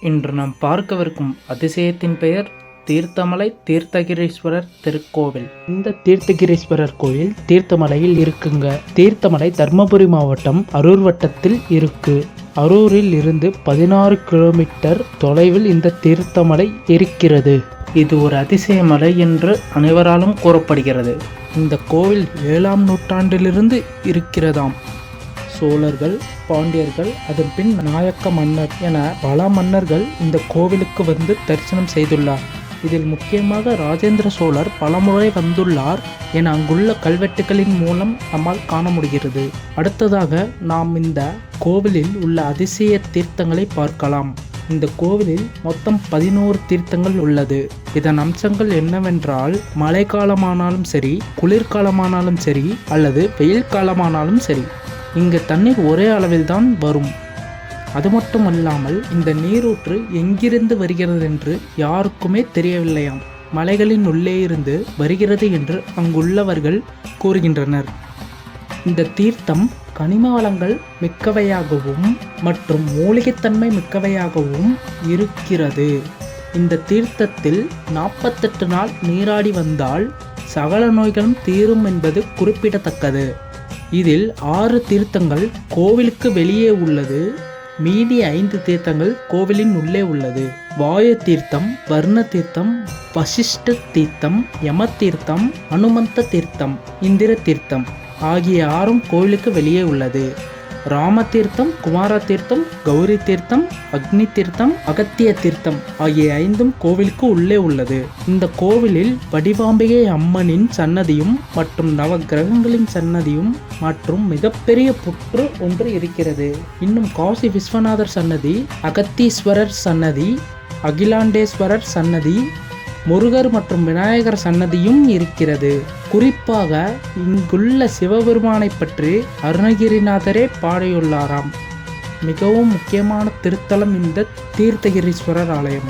இன்று நாம் பார்க்கவிருக்கும் அதிசயத்தின் பெயர் தீர்த்தமலை தீர்த்தகிரீஸ்வரர் திருக்கோவில். இந்த தீர்த்தகிரீஸ்வரர் கோயில் தீர்த்தமலையில் இருக்குங்க. தீர்த்தமலை தர்மபுரி மாவட்டம் அரூர் வட்டத்தில் இருக்கு. அரூரில் இருந்து 16 கிலோமீட்டர் தொலைவில் இந்த தீர்த்தமலை இருக்கிறது. இது ஒரு அதிசய மலை என்று அனைவராலும் கூறப்படுகிறது. இந்த கோவில் 7ஆம் நூற்றாண்டிலிருந்து இருக்கிறதாம். சோழர்கள், பாண்டியர்கள், அதன் பின் நாயக்க மன்னர் என பல மன்னர்கள் இந்த கோவிலுக்கு வந்து தரிசனம் செய்துள்ளார். இதில் முக்கியமாக ராஜேந்திர சோழர் பலமுறை வந்துள்ளார் என அங்குள்ள கல்வெட்டுகளின் மூலம் நம்மால் காண முடிகிறது. அடுத்ததாக நாம் இந்த கோவிலில் உள்ள அதிசய தீர்த்தங்களை பார்க்கலாம். இந்த கோவிலில் மொத்தம் 11 தீர்த்தங்கள் உள்ளது. இதன் அம்சங்கள் என்னவென்றால், மழைக்காலமானாலும் சரி, குளிர்காலமானாலும் சரி, அல்லது வெயில் காலமானாலும் சரி, இங்கு தண்ணீர் ஒரே அளவில் தான் வரும். அது மட்டுமல்லாமல் இந்த நீரூற்று எங்கிருந்து வருகிறது என்று யாருக்குமே தெரியவில்லையாம். மலைகளின் உள்ளே இருந்து வருகிறது என்று அங்குள்ளவர்கள் கூறுகின்றனர். இந்த தீர்த்தம் கனிம வளங்கள் மிக்கவையாகவும் மற்றும் மூலிகைத்தன்மை மிக்கவையாகவும் இருக்கிறது. இந்த தீர்த்தத்தில் 48 நாள் நீராடி வந்தால் சகல நோய்களும் தீரும் என்பது குறிப்பிடத்தக்கது. இதில் 6 தீர்த்தங்கள் கோவிலுக்கு வெளியே உள்ளது. மீதி 5 தீர்த்தங்கள் கோவிலின் உள்ளே உள்ளது. வாயு தீர்த்தம், வர்ண தீர்த்தம், வசிஷ்ட தீர்த்தம், யம தீர்த்தம், அனுமந்த தீர்த்தம், இந்திர தீர்த்தம் ஆகிய 6ம் கோவிலுக்கு வெளியே உள்ளது. ராம தீர்த்தம், குமார தீர்த்தம், கௌரி தீர்த்தம், அக்னி தீர்த்தம், அகத்திய தீர்த்தம் ஆகிய 5ம் கோவிலுக்கு உள்ளே உள்ளது. இந்த கோவிலில் வடிவாம்பிகை அம்மனின் சன்னதியும் மற்றும் நவ கிரகங்களின் சன்னதியும் மற்றும் மிகப்பெரிய புற்று ஒன்று இருக்கிறது. இன்னும் காசி விஸ்வநாதர் சன்னதி, அகத்தீஸ்வரர் சன்னதி, அகிலாண்டேஸ்வரர் சன்னதி, முருகர் மற்றும் விநாயகர் சன்னதியும் இருக்கிறது. குறிப்பாக இங்குள்ள சிவபெருமானை பற்றி அருணகிரிநாதரே பாடியுள்ளாராம். மிகவும் முக்கியமான திருத்தலம் இந்த தீர்த்தகிரீஸ்வரர் ஆலயம்.